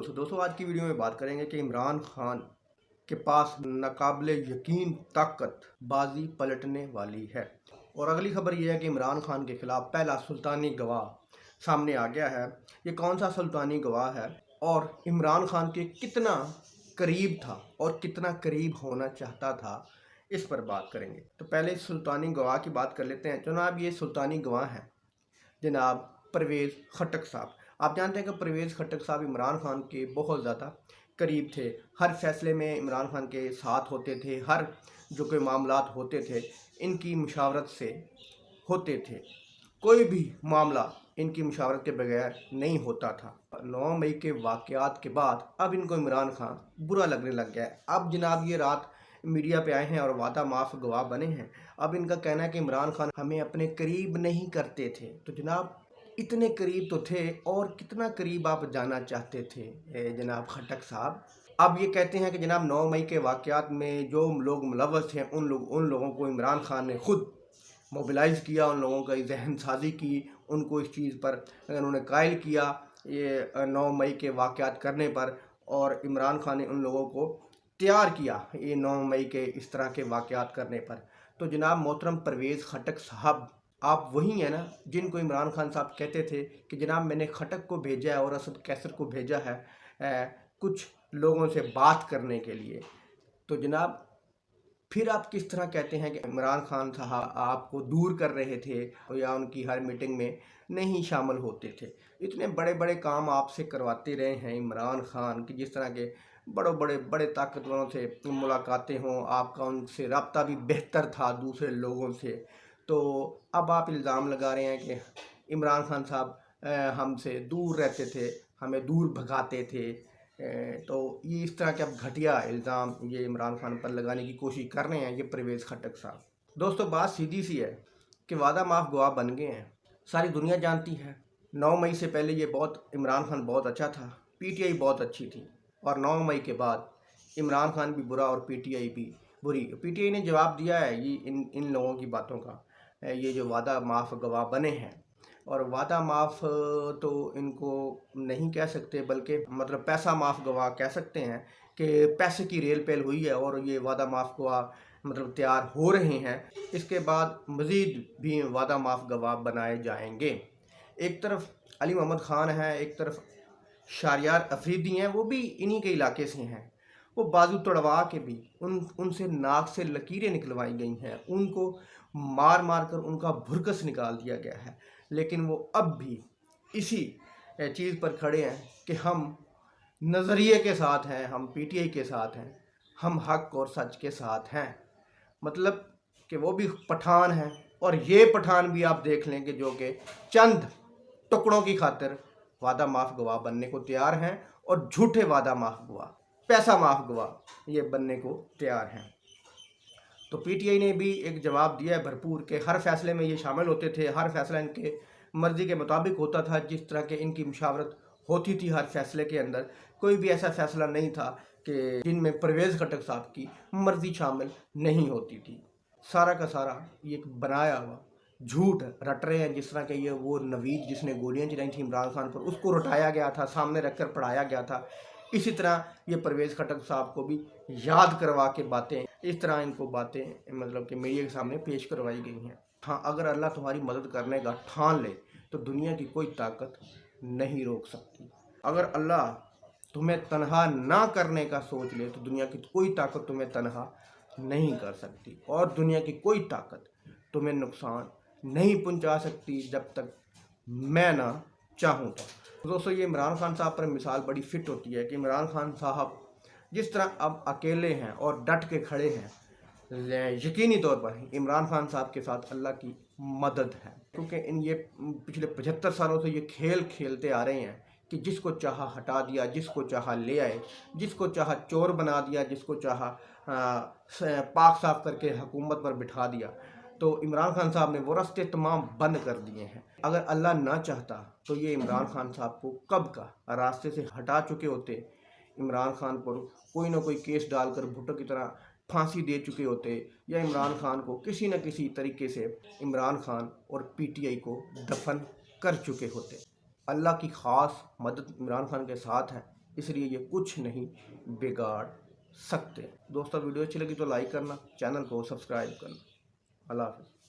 दोस्तों आज की वीडियो में बात करेंगे कि इमरान खान के पास नाकाबिले यकीन ताकत बाजी पलटने वाली है। और अगली खबर यह है कि इमरान खान के खिलाफ पहला सुल्तानी गवाह सामने आ गया है। ये कौन सा सुल्तानी गवाह है और इमरान खान के कितना करीब था और कितना करीब होना चाहता था, इस पर बात करेंगे। तो पहले सुल्तानी गवाह की बात कर लेते हैं। जनाब ये सुल्तानी गवाह हैं जनाब परवेज़ खटक साहब। आप जानते हैं कि परवेज़ खटक साहब इमरान खान के बहुत ज़्यादा करीब थे। हर फैसले में इमरान खान के साथ होते थे। हर जो कोई मामलात होते थे इनकी मुशावरत से होते थे। कोई भी मामला इनकी मुशावरत के बगैर नहीं होता था। 9 मई के वाक़यात के बाद अब इनको इमरान खान बुरा लगने लग गया है। अब जनाब ये रात मीडिया पे आए हैं और वादा माफ़ गवाह बने हैं। अब इनका कहना है कि इमरान खान हमें अपने करीब नहीं करते थे। तो जनाब इतने करीब तो थे, और कितना करीब आप जाना चाहते थे जनाब खटक साहब। अब ये कहते हैं कि जनाब 9 मई के वाक़यात में जो लोग मुलव्वस हैं उन लोगों को इमरान खान ने खुद मोबिलाइज़ किया, उन लोगों का जहन साजी की, उनको इस चीज़ पर उन्होंने कायल किया ये 9 मई के वाक़यात करने पर, और इमरान खान ने उन लोगों को तैयार किया ये 9 मई के इस तरह के वाक़यात करने पर। तो जनाब मोहतरम परवेज़ खटक साहब, आप वही हैं ना जिनको इमरान खान साहब कहते थे कि जनाब मैंने खटक को भेजा है और असद कैसर को भेजा है कुछ लोगों से बात करने के लिए। तो जनाब फिर आप किस तरह कहते हैं कि इमरान खान साहब आपको दूर कर रहे थे या उनकी हर मीटिंग में नहीं शामिल होते थे। इतने बड़े बड़े काम आपसे करवाते रहे हैं इमरान खान कि जिस तरह के बड़े ताकतवरों से मुलाकातें हों, आपका उनसे रब्ता भी बेहतर था दूसरे लोगों से। तो अब आप इल्ज़ाम लगा रहे हैं कि इमरान खान साहब हमसे दूर रहते थे, हमें दूर भगाते थे। तो ये इस तरह के अब घटिया इल्ज़ाम ये इमरान खान पर लगाने की कोशिश कर रहे हैं ये परवेज़ खटक साहब। दोस्तों बात सीधी सी है कि वादा माफ़ गवाह बन गए हैं, सारी दुनिया जानती है। 9 मई से पहले ये इमरान खान बहुत अच्छा था, पीटीआई बहुत अच्छी थी, और 9 मई के बाद इमरान खान भी बुरा और पीटीआई भी बुरी। पीटीआई ने जवाब दिया है ये इन लोगों की बातों का, ये जो वादा माफ़ गवाह बने हैं। और वादा माफ़ तो इनको नहीं कह सकते, बल्कि मतलब पैसा माफ़ गवाह कह सकते हैं कि पैसे की रेल पेल हुई है और ये वादा माफ़ गवाह मतलब तैयार हो रहे हैं। इसके बाद मज़ीद भी वादा माफ़ गवाह बनाए जाएंगे। एक तरफ अली मोहम्मद ख़ान है, एक तरफ शाहरियार अफरीदी हैं, वो भी इन्हीं के इलाके से हैं। वो बाजू तोड़वा के भी उनसे नाक से लकीरें निकलवाई गई हैं, उनको मार मार कर उनका भुरकस निकाल दिया गया है। लेकिन वो अब भी इसी चीज़ पर खड़े हैं कि हम नज़रिए के साथ हैं, हम पीटीआई के साथ हैं, हम हक और सच के साथ हैं। मतलब कि वो भी पठान हैं, और ये पठान भी आप देख लें कि जो कि चंद टुकड़ों की खातिर वादा माफ़ गवाह बनने को तैयार हैं, और झूठे वादा माफ़ गवाह, पैसा माफ़ गवाह ये बनने को तैयार हैं। तो पीटीआई ने भी एक जवाब दिया है भरपूर कि हर फैसले में ये शामिल होते थे, हर फैसला इनके मर्ज़ी के मुताबिक होता था। जिस तरह के इनकी मुशावरत होती थी हर फैसले के अंदर, कोई भी ऐसा फैसला नहीं था कि जिनमें परवेज़ खटक साहब की मर्ज़ी शामिल नहीं होती थी। सारा का सारा ये एक बनाया हुआ झूठ रट रहे हैं। जिस तरह के ये वो नवीद जिसने गोलियां चलाई थी इमरान खान पर, उसको रटाया गया था, सामने रखकर पढ़ाया गया था। इसी तरह ये परवेज़ खटक साहब को भी याद करवा के बातें, इस तरह इनको बातें मतलब कि मीडिया के सामने पेश करवाई गई हैं। हाँ, अगर अल्लाह तुम्हारी मदद करने का ठान ले तो दुनिया की कोई ताकत नहीं रोक सकती। अगर अल्लाह तुम्हें तनहा ना करने का सोच ले तो दुनिया की कोई ताकत तुम्हें तनहा नहीं कर सकती, और दुनिया की कोई ताकत तुम्हें नुकसान नहीं पहुंचा सकती जब तक मैं ना चाहूँ। तो दोस्तों ये इमरान खान साहब पर मिसाल बड़ी फिट होती है कि इमरान खान साहब जिस तरह अब अकेले हैं और डट के खड़े हैं, यकीनी तौर पर इमरान खान साहब के साथ अल्लाह की मदद है। क्योंकि ये पिछले 75 सालों से ये खेल खेलते आ रहे हैं कि जिसको चाहा हटा दिया, जिसको चाहा ले आए, जिसको चाहा चोर बना दिया, जिसको चाहा पाक साफ करके हुकूमत पर बिठा दिया। तो इमरान खान साहब ने वो रास्ते तमाम बंद कर दिए हैं। अगर अल्लाह ना चाहता तो ये इमरान खान साहब को कब का रास्ते से हटा चुके होते। इमरान खान पर कोई ना कोई केस डालकर भुट्टो की तरह फांसी दे चुके होते, या इमरान खान को किसी न किसी तरीके से इमरान खान और पीटीआई को दफन कर चुके होते। अल्लाह की ख़ास मदद इमरान खान के साथ है, اس لیے یہ کچھ نہیں بگاڑ سکتے۔ دوستو ویڈیو اچھی لگی تو لائک کرنا، چینل کو سبسکرائب کرنا۔ اللہ حافظ۔